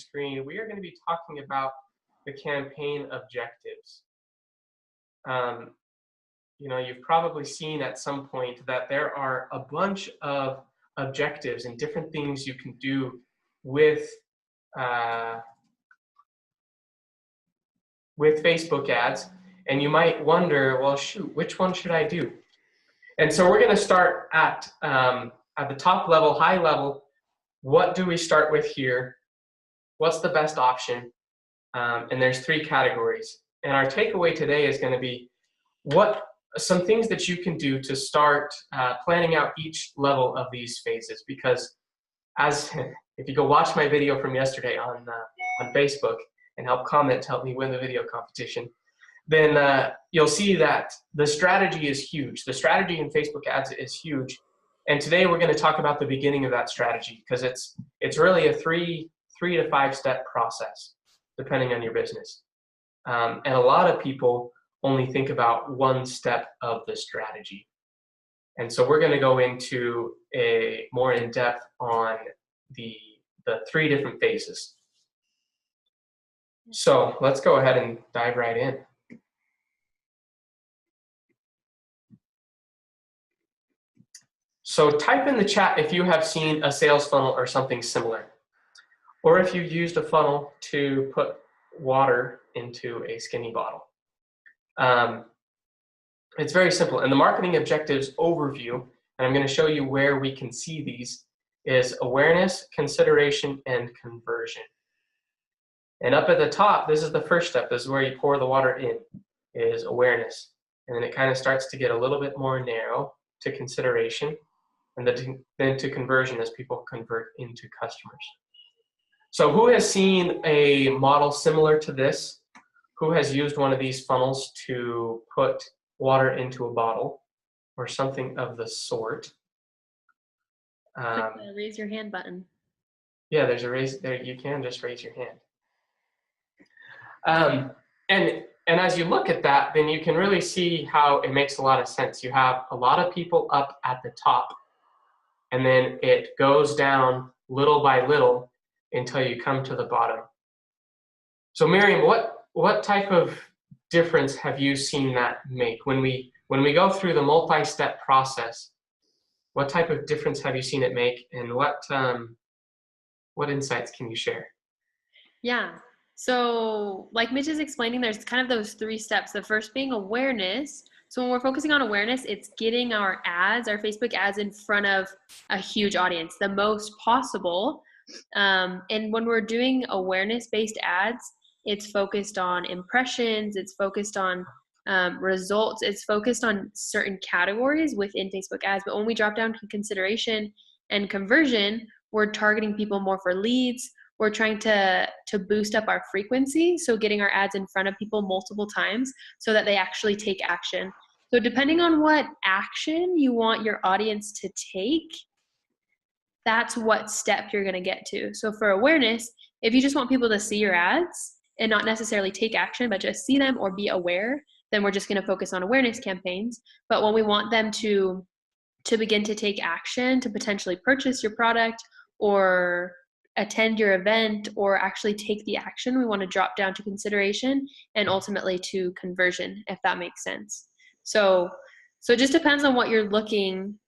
screen, we are going to be talking about the campaign objectives. You know, you've probably seen at some point that there are a bunch of objectives and different things you can do with Facebook ads, and you might wonder, well, shoot, which one should I do? And so we're going to start at the top level, high level. What do we start with here? What's the best option? And there's 3 categories. And our takeaway today is going to be some things that you can do to start planning out each level of these phases. Because if you go watch my video from yesterday on Facebook and help me win the video competition, then you'll see that the strategy is huge. The strategy in Facebook ads is huge. And today we're going to talk about the beginning of that strategy, because it's really a 3 to 5 step process, depending on your business. And a lot of people only think about one step of the strategy. And so we're going to go into a more in-depth on the 3 different phases. So let's go ahead and dive right in. So type in the chat if you have seen a sales funnel or something similar, or if you used a funnel to put water into a skinny bottle. It's very simple. And the marketing objectives overview, and I'm going to show you where we can see these, is awareness, consideration, and conversion. And up at the top, this is the first step. This is where you pour the water in, is awareness. And then it kind of starts to get a little bit more narrow to consideration, and then to conversion as people convert into customers. So who has seen a model similar to this? Who has used one of these funnels to put water into a bottle or something of the sort? Click the raise your hand button. Yeah, there's a raise there. You can just raise your hand. And as you look at that, then you can really see how it makes a lot of sense. You have a lot of people up at the top, and then it goes down little by little until you come to the bottom. So Miriam, what type of difference have you seen that make? When we go through the multi-step process, what type of difference have you seen it make, and what insights can you share? Yeah. So like Mitch is explaining, there's kind of those 3 steps. The first being awareness. So when we're focusing on awareness, it's getting our Facebook ads in front of a huge audience, the most possible. And when we're doing awareness-based ads, it's focused on impressions, it's focused on results, it's focused on certain categories within Facebook ads. But when we drop down to consideration and conversion, we're targeting people more for leads. We're trying to boost up our frequency, so getting our ads in front of people multiple times so that they actually take action. So depending on what action you want your audience to take, that's what step you're going to get to. So for awareness, if you just want people to see your ads and not necessarily take action, but just see them or be aware, then we're just going to focus on awareness campaigns. But when we want them to begin to take action, to potentially purchase your product or attend your event or actually take the action, we want to drop down to consideration and ultimately to conversion, if that makes sense. So it just depends on what you're looking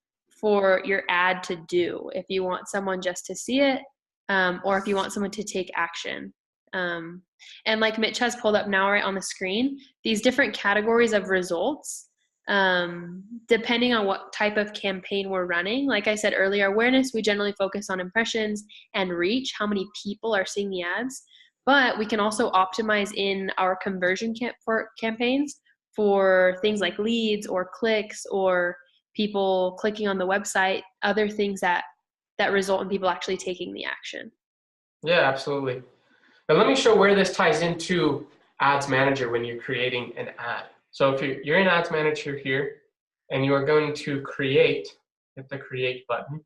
for your ad to do. If you want someone just to see it, or if you want someone to take action. And like Mitch has pulled up now right on the screen, these different categories of results, depending on what type of campaign we're running. Like I said earlier, awareness, we generally focus on impressions and reach, how many people are seeing the ads. But we can also optimize in our conversion campaigns for things like leads or clicks or people clicking on the website, other things that result in people actually taking the action. Yeah, absolutely. Now let me show where this ties into Ads Manager when you're creating an ad. So if you're in Ads Manager here, and you are going to create, hit the Create button.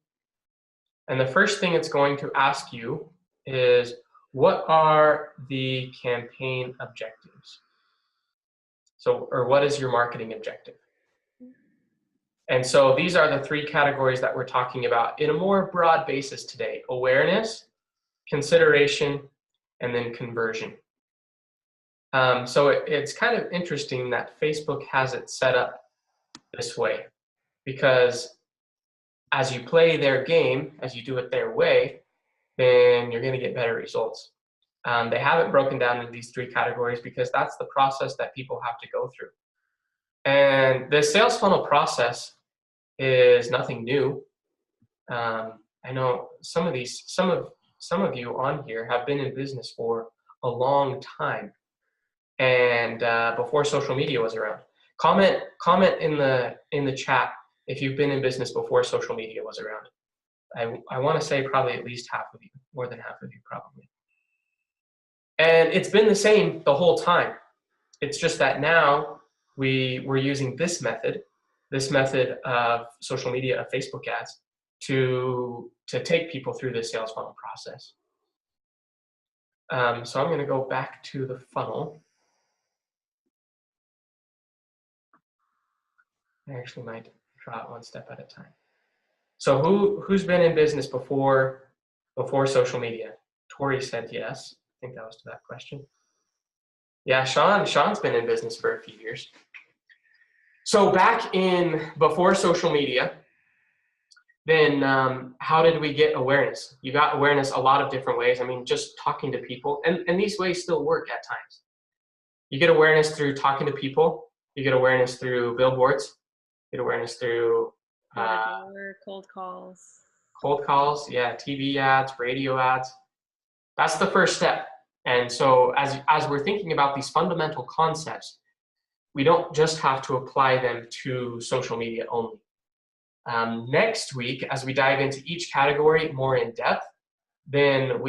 And the first thing it's going to ask you is, what are the campaign objectives? So, or what is your marketing objective? And so these are the 3 categories that we're talking about in a more broad basis today: awareness, consideration, and then conversion. So it's kind of interesting that Facebook has it set up this way, because as you play their game, as you do it their way, then you're going to get better results. They have it broken down into these 3 categories because that's the process that people have to go through. And the sales funnel process is nothing new. I know some of you on here have been in business for a long time, and before social media was around. Comment in the chat if you've been in business before social media was around. I want to say probably at least half of you, more than half of you probably. And it's been the same the whole time. It's just that now we're using this method of social media, of Facebook ads, to take people through the sales funnel process. So I'm going to go back to the funnel. I actually might draw it one step at a time. So who's been in business before social media? Tori said yes. I think that was to that question. Yeah, Sean's been in business for a few years. So back in before social media, then how did we get awareness? You got awareness a lot of different ways. I mean, just talking to people, and these ways still work at times. You get awareness through talking to people. You get awareness through billboards. You get awareness through cold calls. Cold calls, yeah, TV ads, radio ads. That's the first step. And so as we're thinking about these fundamental concepts, we don't just have to apply them to social media only. Next week, as we dive into each category more in depth, then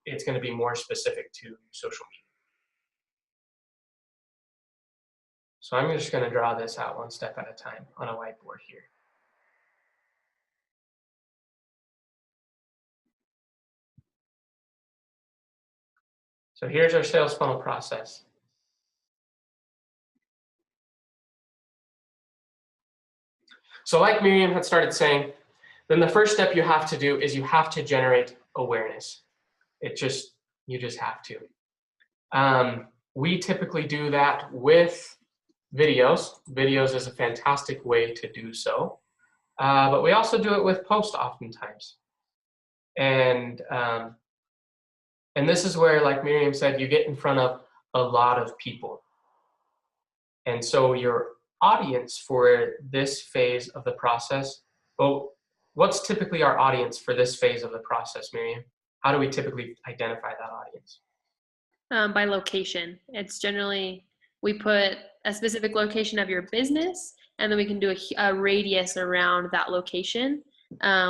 it's going to be more specific to social media. So I'm just going to draw this out one step at a time on a whiteboard here. So here's our sales funnel process. So like Miriam had started saying, then the first step you have to do is you have to generate awareness. You just have to. We typically do that with videos. Videos is a fantastic way to do so. But we also do it with posts oftentimes. And this is where, like Miriam said, you get in front of a lot of people. And so your audience for this phase of the process, well, what's typically our audience for this phase of the process, Miriam? How do we typically identify that audience? By location. It's generally, we put a specific location of your business, and then we can do a radius around that location.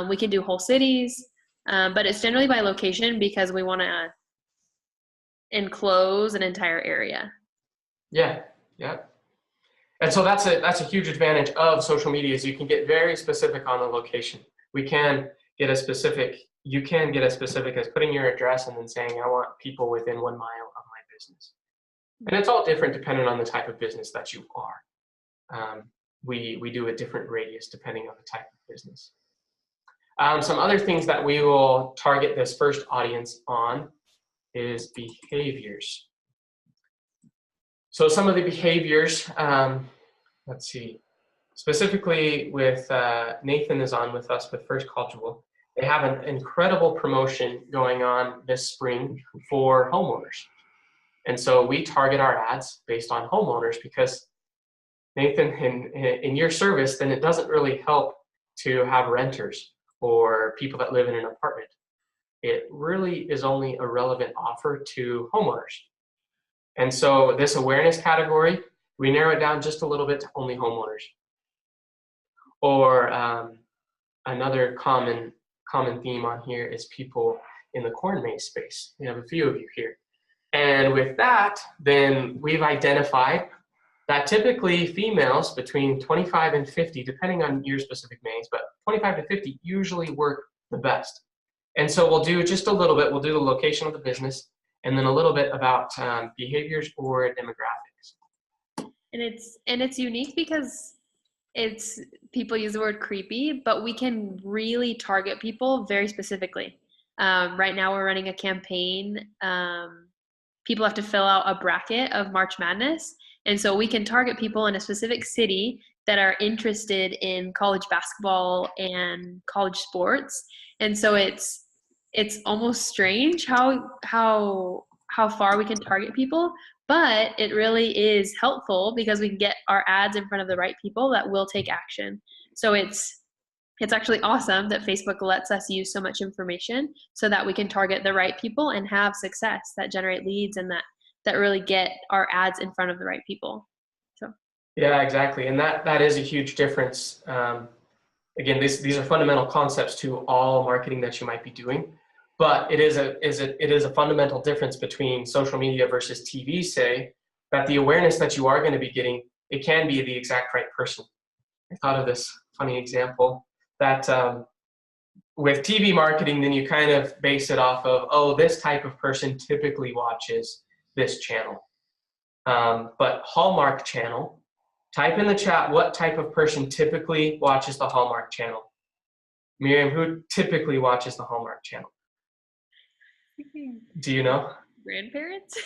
We can do whole cities, but it's generally by location because we want to enclose an entire area. Yeah. And so that's a huge advantage of social media, is you can get very specific on the location. You can get as specific as putting your address and then saying, I want people within 1 mile of my business. And it's all different depending on the type of business that you are. We do a different radius depending on the type of business. Some other things that we will target this first audience on is behaviors. So some of the behaviors, let's see, specifically with Nathan is on with us with First Call Jewel. They have an incredible promotion going on this spring for homeowners. And so we target our ads based on homeowners because, Nathan, in your service, then it doesn't really help to have renters or people that live in an apartment. It really is only a relevant offer to homeowners. And so this awareness category, we narrow it down just a little bit to only homeowners. Or another common theme on here is people in the corn maze space. We have a few of you here. And with that, then we've identified that typically females between 25 and 50, depending on your specific maze, but 25 to 50 usually work the best. And so we'll do just a little bit. We'll do the location of the business and then a little bit about behaviors or demographics. And it's unique because people use the word creepy, but we can really target people very specifically. Right now we're running a campaign. People have to fill out a bracket of March Madness. And so we can target people in a specific city that are interested in college basketball and college sports. And so it's almost strange how far we can target people, but it really is helpful because we can get our ads in front of the right people that will take action. So it's actually awesome that Facebook lets us use so much information so that we can target the right people and have success that generate leads and that really get our ads in front of the right people. So yeah, exactly. And that is a huge difference. Again, these are fundamental concepts to all marketing that you might be doing, but it is a fundamental difference between social media versus TV, say, that the awareness that you are going to be getting, it can be the exact right person. I thought of this funny example that with TV marketing, then you kind of base it off of, oh, this type of person typically watches this channel. But Hallmark channel, type in the chat what type of person typically watches the Hallmark channel. Miriam, who typically watches the Hallmark channel? Do you know? Grandparents?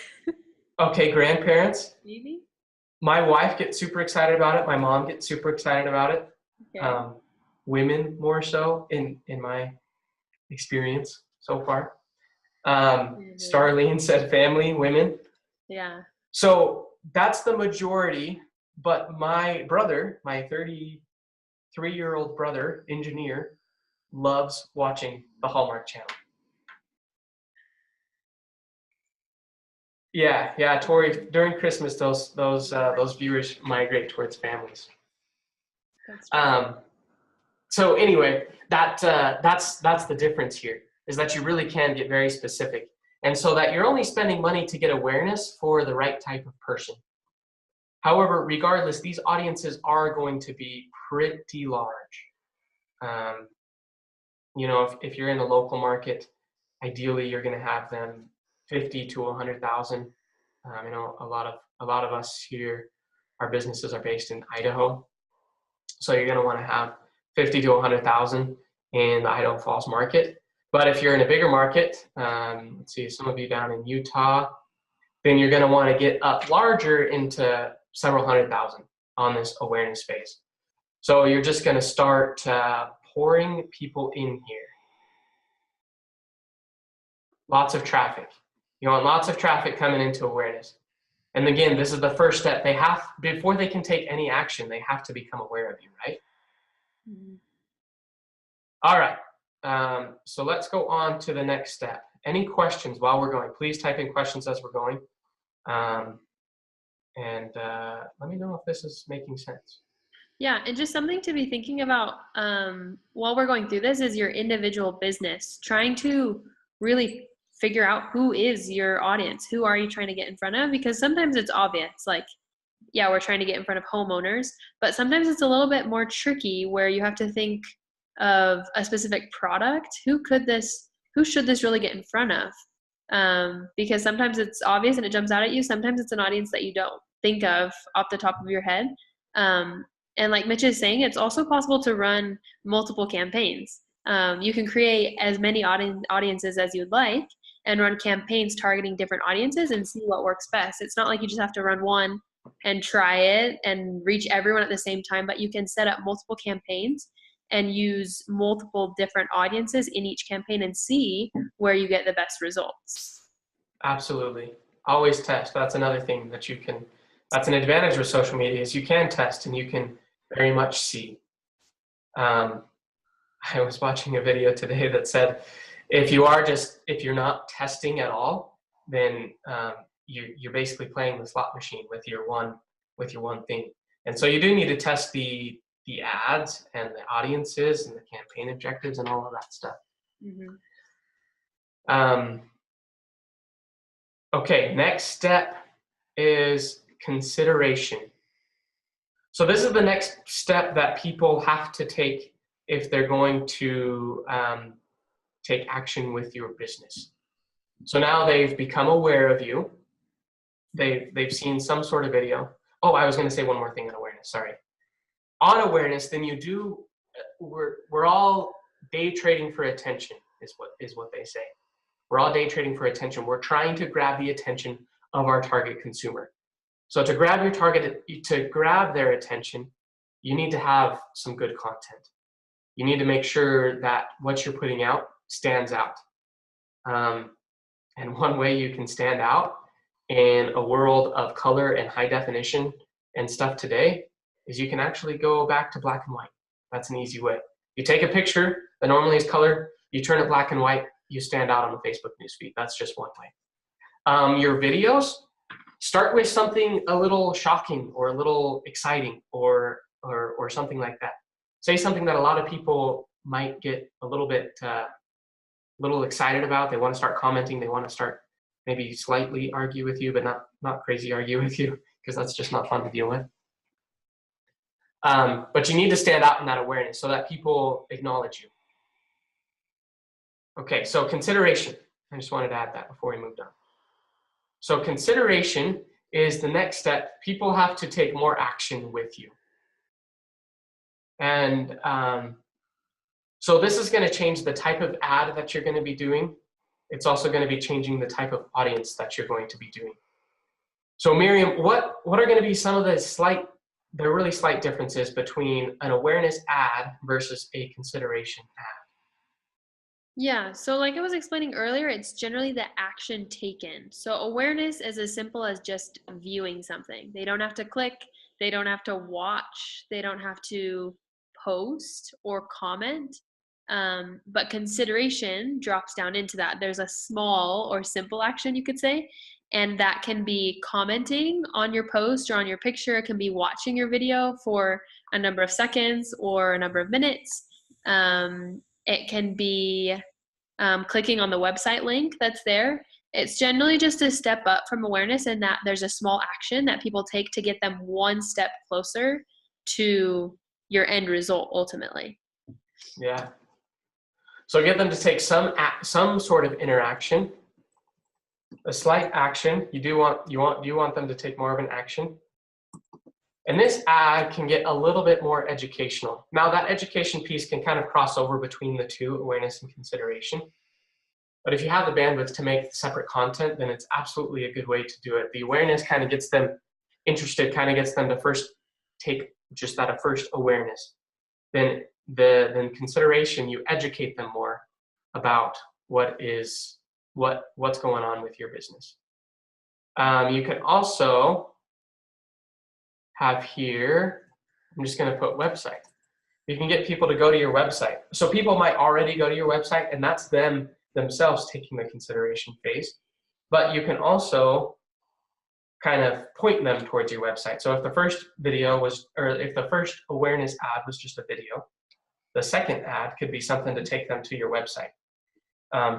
Okay, grandparents. Maybe. My wife gets super excited about it. My mom gets super excited about it. Okay. Women more so in my experience so far. Starlene said family, women. Yeah. So that's the majority, but my brother, my 33-year-old brother, engineer, loves watching the Hallmark channel. Yeah, Tori, during Christmas, those viewers migrate towards families. That's true. So anyway, that's the difference here, is that you really can get very specific. And so that you're only spending money to get awareness for the right type of person. However, regardless, these audiences are going to be pretty large. If you're in a local market, ideally you're going to have them 50 to 100,000. A lot of us here, our businesses are based in Idaho, so you're going to want to have 50 to 100,000 in the Idaho Falls market. But if you're in a bigger market, let's see, some of you down in Utah, then you're going to want to get up larger into several 100,000 on this awareness phase. So you're just going to start pouring people in here. Lots of traffic. You want lots of traffic coming into awareness. And again, this is the first step. Before they can take any action, they have to become aware of you, right? Mm-hmm. All right. So let's go on to the next step. Any questions while we're going? Please type in questions as we're going. And let me know if this is making sense. Yeah, and just something to be thinking about while we're going through this is your individual business. Trying to really figure out who is your audience. Who are you trying to get in front of? Because sometimes it's obvious, like, yeah, we're trying to get in front of homeowners, but sometimes it's a little bit more tricky where you have to think of a specific product. Who should this really get in front of? Because sometimes it's obvious and it jumps out at you. Sometimes it's an audience that you don't think of off the top of your head. And like Mitch is saying, it's also possible to run multiple campaigns. You can create as many audiences as you'd like and run campaigns targeting different audiences and see what works best. It's not like you just have to run one and try it and reach everyone at the same time, but you can set up multiple campaigns and use multiple different audiences in each campaign and see where you get the best results. Absolutely. Always test. That's another thing that that's an advantage with social media, is you can test and you can very much see. I was watching a video today that said, if you're not testing at all, then you're basically playing the slot machine with your one thing. And so you do need to test the ads and the audiences and the campaign objectives and all of that stuff. Mm-hmm. Okay, next step is consideration. So this is the next step that people have to take if they're going to take action with your business. So now they've become aware of you. They've seen some sort of video. Oh, I was going to say one more thing on awareness. Sorry. On awareness, then we're all day trading for attention. is what they say. We're all day trading for attention. We're trying to grab the attention of our target consumer. So to grab their attention, you need to have some good content. You need to make sure that what you're putting out stands out. And one way you can stand out in a world of color and high definition and stuff today is you can actually go back to black and white. That's an easy way. You take a picture that normally is color, you turn it black and white, you stand out on the Facebook newsfeed. That's just one way. Your videos, start with something a little shocking or a little exciting or something like that. Say something that a lot of people might get a little bit excited about. They want to start commenting. They want to start maybe slightly argue with you, but not crazy argue with you, because that's just not fun to deal with. But you need to stand out in that awareness so that people acknowledge you. Okay, so consideration. I just wanted to add that before we moved on. So consideration is the next step. People have to take more action with you. And so this is going to change the type of ad that you're going to be doing. It's also going to be changing the type of audience that you're going to be doing. So Miriam, what are going to be some of the really slight differences between an awareness ad versus a consideration ad? Yeah, so like I was explaining earlier, it's generally the action taken. So awareness is as simple as just viewing something. They don't have to click, they don't have to watch, they don't have to post or comment. But consideration drops down into that. There's a small or simple action, you could say, and that can be commenting on your post or on your picture. It can be watching your video for a number of seconds or a number of minutes. It can be clicking on the website link that's there. It's generally just a step up from awareness, and that there's a small action that people take to get them one step closer to your end result ultimately. Yeah. So get them to take some sort of interaction, a slight action. You want them to take more of an action. And this ad can get a little bit more educational. Now that education piece can kind of cross over between the two, awareness and consideration. But if you have the bandwidth to make separate content, then it's absolutely a good way to do it. The awareness kind of gets them interested, kind of gets them to first take just that first awareness. Then consideration, you educate them more about what's going on with your business. You can also have here, I'm just going to put website. You can get people to go to your website. So people might already go to your website, and that's them themselves taking the consideration phase. But you can also kind of point them towards your website. So if the first if the first awareness ad was just a video, the second ad could be something to take them to your website,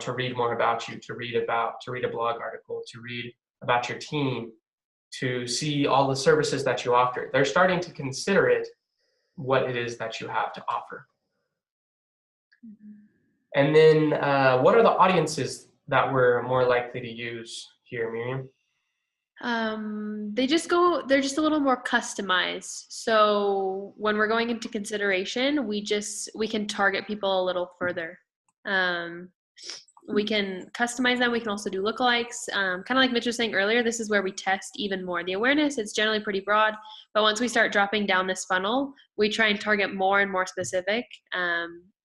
to read more about you, to read a blog article, to read about your team, to see all the services that you offer. They're starting to consider it what it is that you have to offer. Mm-hmm. And then what are the audiences that we're more likely to use here, Miriam? They're just a little more customized. So when we're going into consideration, we can target people a little further. We can customize them. We can also do lookalikes. Kind of like Mitch was saying earlier, this is where we test even more. The awareness, it's generally pretty broad, but once we start dropping down this funnel, we try and target more and more specific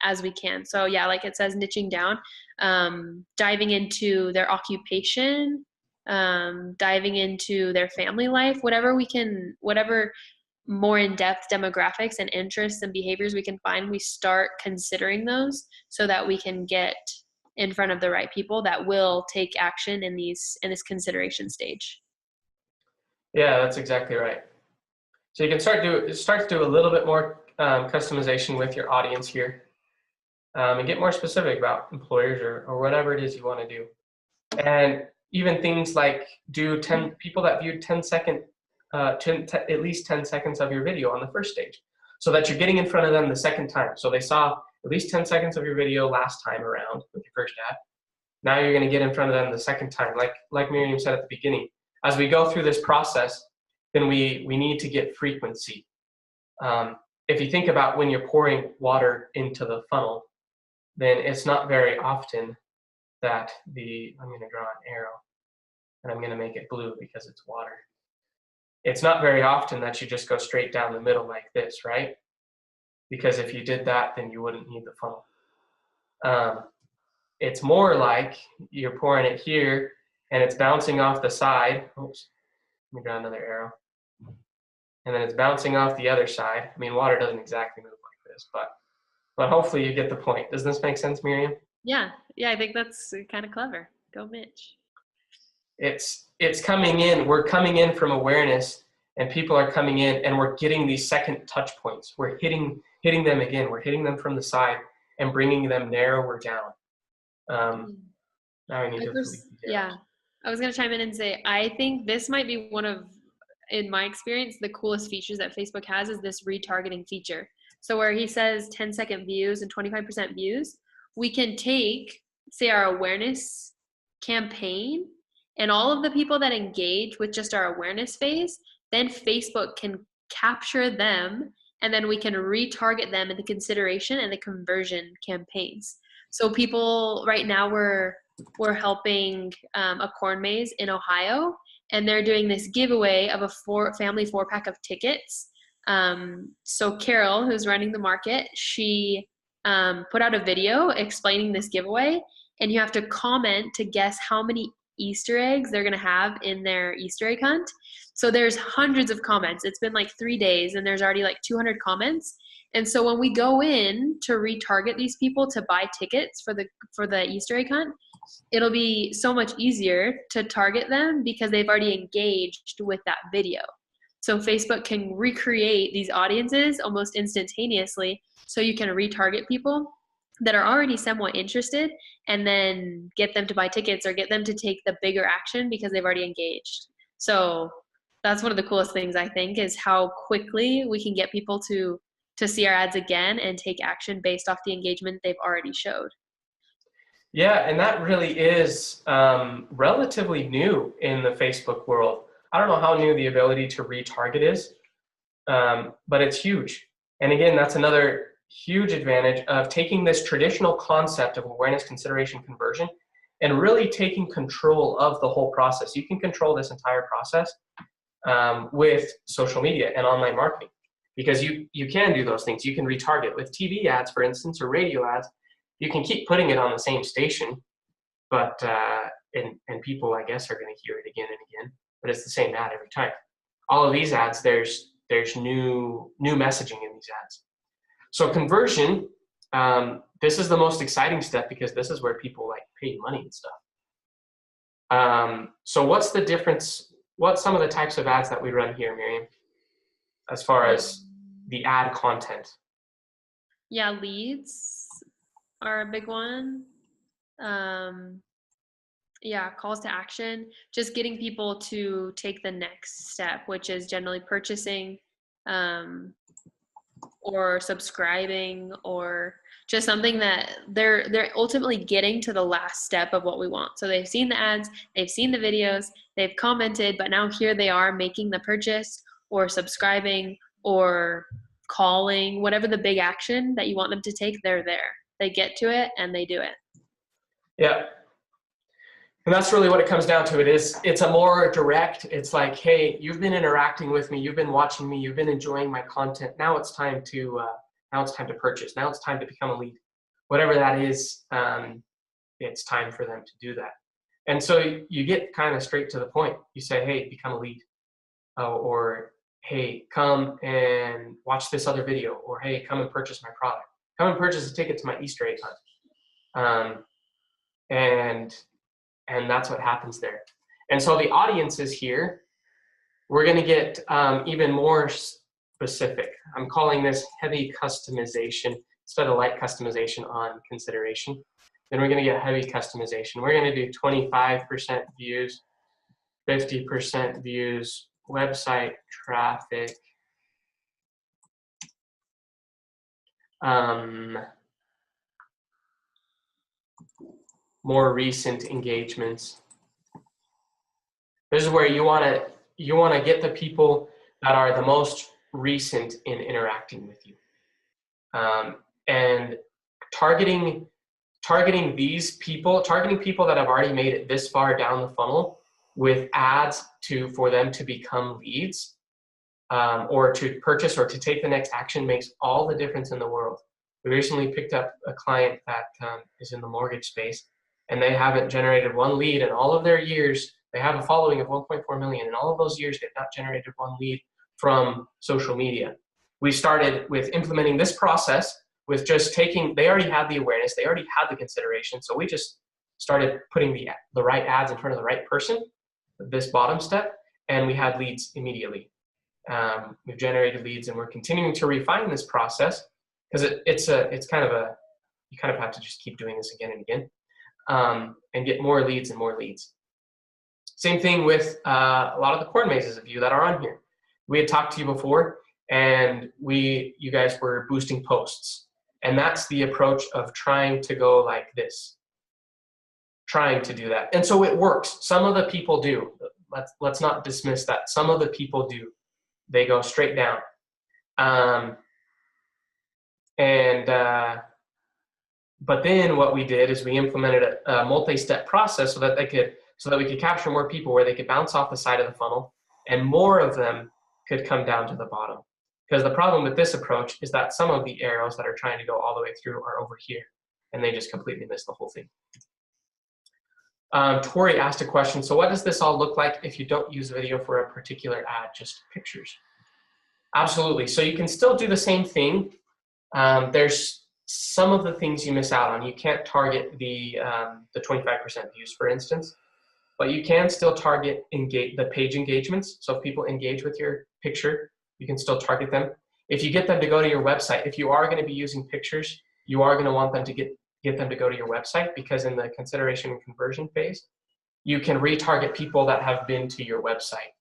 as we can. So yeah, like it says, niching down, diving into their occupation, diving into their family life, whatever more in-depth demographics and interests and behaviors we can find, we start considering those so that we can get in front of the right people that will take action in this consideration stage. Yeah, that's exactly right. So you can start to do a little bit more customization with your audience here, and get more specific about employers or whatever it is you want to do. And even things like do 10 people that viewed at least 10 seconds of your video on the first stage, so that you're getting in front of them the second time. So they saw at least 10 seconds of your video last time around with your first ad. Now you're going to get in front of them the second time. Like Miriam said at the beginning, as we go through this process, then we need to get frequency. If you think about when you're pouring water into the funnel, then it's not very often that I'm going to draw an arrow and I'm going to make it blue because it's water. It's not very often that you just go straight down the middle like this, right? Because if you did that, then you wouldn't need the funnel. It's more like you're pouring it here and it's bouncing off the side. Oops, let me draw another arrow. And then it's bouncing off the other side. I mean, water doesn't exactly move like this, but hopefully you get the point. Does this make sense, Miriam? Yeah, I think that's kind of clever. Go Mitch. It's coming in. We're coming in from awareness, and people are coming in, and we're getting these second touch points. We're hitting them again. We're hitting them from the side and bringing them narrower down. Now I need to delete these arrows. Yeah, I was gonna chime in and say I think this might be one of, in my experience, the coolest features that Facebook has is this retargeting feature. So where he says 10-second views and 25% views, we can take, say, our awareness campaign and all of the people that engage with just our awareness phase, then Facebook can capture them and then we can retarget them in the consideration and the conversion campaigns. So people, right now we're helping a corn maze in Ohio, and they're doing this giveaway of a family 4-pack of tickets. So Carol, who's running the market, she put out a video explaining this giveaway, and you have to comment to guess how many Easter eggs they're going to have in their Easter egg hunt. So there's hundreds of comments. It's been like 3 days and there's already like 200 comments. And so when we go in to retarget these people to buy tickets for the Easter egg hunt, it'll be so much easier to target them because they've already engaged with that video. So Facebook can recreate these audiences almost instantaneously, so you can retarget people that are already somewhat interested and then get them to buy tickets or get them to take the bigger action because they've already engaged. So that's one of the coolest things, I think, is how quickly we can get people to see our ads again and take action based off the engagement they've already showed. Yeah, and that really is relatively new in the Facebook world. I don't know how new the ability to retarget is, but it's huge. And again, that's another huge advantage of taking this traditional concept of awareness, consideration, conversion, and really taking control of the whole process. You can control this entire process with social media and online marketing, because you can do those things. You can retarget with TV ads, for instance, or radio ads. You can keep putting it on the same station, but and people, I guess, are going to hear it again and again. But it's the same ad every time. All of these ads, there's new messaging in these ads. So conversion, this is the most exciting step because this is where people like pay money and stuff. So what's the difference? What's some of the types of ads that we run here, Miriam, as far as the ad content? Yeah, leads are a big one. Yeah, calls to action, just getting people to take the next step, which is generally purchasing or subscribing, or just something that they're ultimately getting to the last step of what we want. So they've seen the ads, they've seen the videos, they've commented, but now here they are making the purchase or subscribing or calling, whatever the big action that you want them to take, they're there. They get to it and they do it. Yeah. And that's really what it comes down to. It's a more direct, it's like, hey, you've been interacting with me, you've been watching me, you've been enjoying my content. Now it's time to purchase. Now it's time to become a lead. Whatever that is, it's time for them to do that. And so you get kind of straight to the point. You say, hey, become a lead. Or, hey, come and watch this other video. Or, hey, come and purchase my product. Come and purchase a ticket to my Easter egg hunt. And that's what happens there. And so the audiences here, we're going to get even more specific. I'm calling this heavy customization instead of light customization on consideration. Then we're going to get heavy customization. We're going to do 25% views, 50% views, website traffic, more recent engagements. This is where you want to get the people that are the most recent in interacting with you, and targeting targeting these people, targeting people that have already made it this far down the funnel with ads for them to become leads, or to purchase or to take the next action makes all the difference in the world. We recently picked up a client that is in the mortgage space, and they haven't generated one lead in all of their years. They have a following of 1.4 million. In all of those years, they've not generated one lead from social media. We started with implementing this process with just they already had the awareness, they already had the consideration, so we just started putting the right ads in front of the right person, this bottom step, and we had leads immediately. We've generated leads, and we're continuing to refine this process because it's kind of you kind of have to just keep doing this again and again, and get more leads and more leads. Same thing with a lot of the corn mazes of you that are on here. We had talked to you before, and you guys were boosting posts, and that's the approach of trying to go like this, trying to do that, and so it works. Some of the people do. Let's not dismiss that. Some of the people do. They go straight down. But then what we did is we implemented a multi-step process so that we could capture more people, where they could bounce off the side of the funnel and more of them could come down to the bottom. Because the problem with this approach is that some of the arrows that are trying to go all the way through are over here, and they just completely miss the whole thing. Tori asked a question. So what does this all look like if you don't use video for a particular ad, just pictures? Absolutely. So you can still do the same thing. There's some of the things you miss out on. You can't target the 25% views, for instance, but you can still target the page engagements. So if people engage with your picture, you can still target them. If you get them to go to your website, if you are going to be using pictures, you are going to want them to get them to go to your website, because in the consideration and conversion phase, you can retarget people that have been to your website.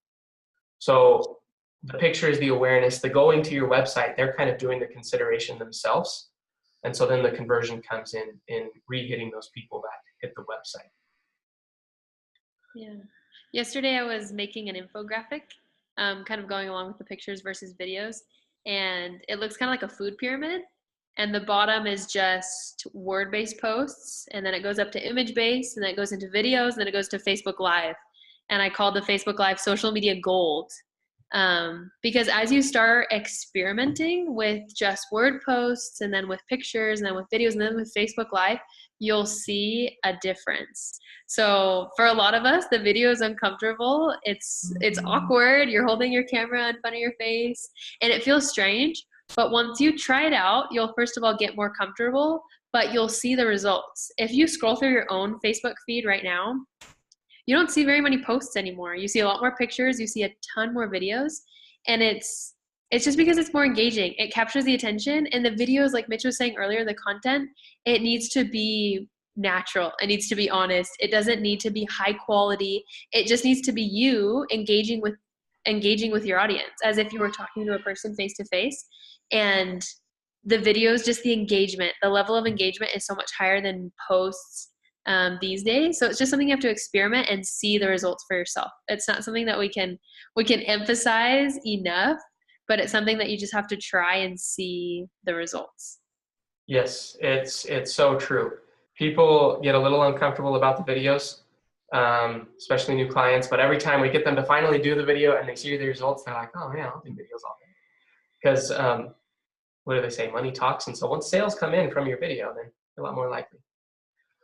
So the picture is the awareness, the going to your website, they're kind of doing the consideration themselves. And so then the conversion comes in re-hitting those people that hit the website. Yeah. Yesterday I was making an infographic, kind of going along with the pictures versus videos. And it looks kind of like a food pyramid. And the bottom is just word-based posts. And then it goes up to image-based, and then it goes into videos, and then it goes to Facebook Live. And I called the Facebook Live social media gold. Because as you start experimenting with just word posts, and then with pictures, and then with videos, and then with Facebook Live, you'll see a difference. So for a lot of us, the video is uncomfortable. It's awkward. You're holding your camera in front of your face, and it feels strange. But once you try it out, you'll first of all get more comfortable, but you'll see the results. If you scroll through your own Facebook feed right now, you don't see very many posts anymore. You see a lot more pictures, you see a ton more videos, and it's just because it's more engaging. It captures the attention, and the videos, like Mitch was saying earlier, the content, it needs to be natural. It needs to be honest. It doesn't need to be high quality. It just needs to be you engaging with your audience as if you were talking to a person face to face. And the videos, just the engagement, the level of engagement is so much higher than posts these days. So it's just something you have to experiment and see the results for yourself. It's not something that we can emphasize enough, but it's something that you just have to try and see the results. Yes, it's so true. People get a little uncomfortable about the videos, especially new clients, but every time we get them to finally do the video and they see the results, they're like, oh man, I'll do videos all day. Because what do they say? Money talks. And so once sales come in from your video, then you're a lot more likely.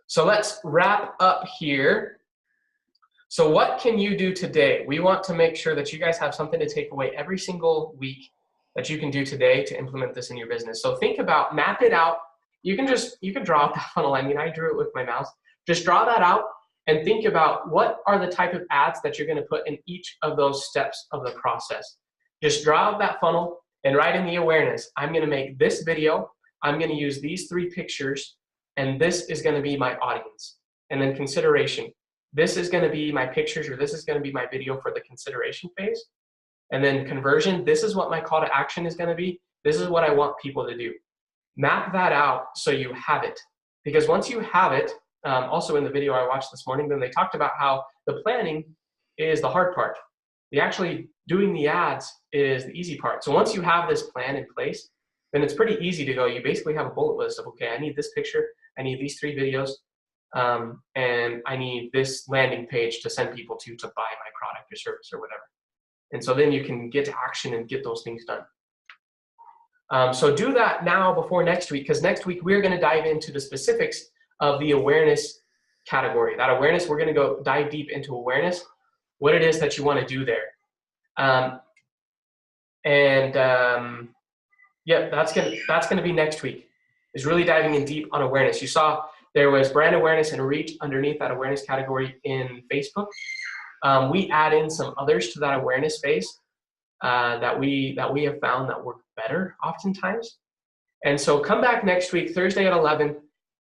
So let's wrap up here. So what can you do today? We want to make sure that you guys have something to take away every single week that you can do today to implement this in your business. So think about, map it out. You can draw out the funnel. I mean, I drew it with my mouse. Just draw that out and think about what are the type of ads that you're going to put in each of those steps of the process. Just draw out that funnel and write in the awareness. I'm going to make this video. I'm going to use these 3 pictures, and this is going to be my audience. And then consideration. This is going to be my pictures, or this is going to be my video for the consideration phase. And then conversion, this is what my call to action is going to be. This is what I want people to do. Map that out so you have it. Because once you have it, also in the video I watched this morning, then they talked about how the planning is the hard part. The actually doing the ads is the easy part. So once you have this plan in place, then it's pretty easy to go. You basically have a bullet list of, okay, I need this picture, I need these 3 videos, and I need this landing page to send people to buy my product or service or whatever. And so then you can get to action and get those things done. So do that now before next week, because next week we're going to dive into the specifics of the awareness category. That awareness, we're going to go dive deep into awareness, what it is that you want to do there. Yeah, that's gonna be next week, is really diving in deep on awareness. You saw there was brand awareness and reach underneath that awareness category in Facebook. We add in some others to that awareness space that we have found that work better oftentimes. And so come back next week, Thursday at 11.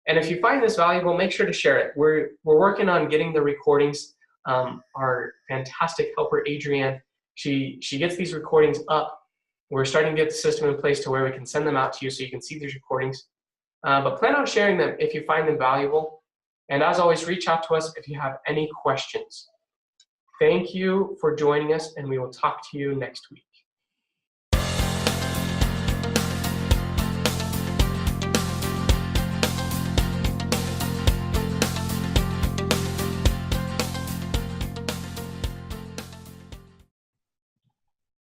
And if you find this valuable, make sure to share it. We're working on getting the recordings. Our fantastic helper, Adrienne, she gets these recordings up. We're starting to get the system in place to where we can send them out to you so you can see these recordings. But plan on sharing them if you find them valuable. And as always, reach out to us if you have any questions. Thank you for joining us, and we will talk to you next week.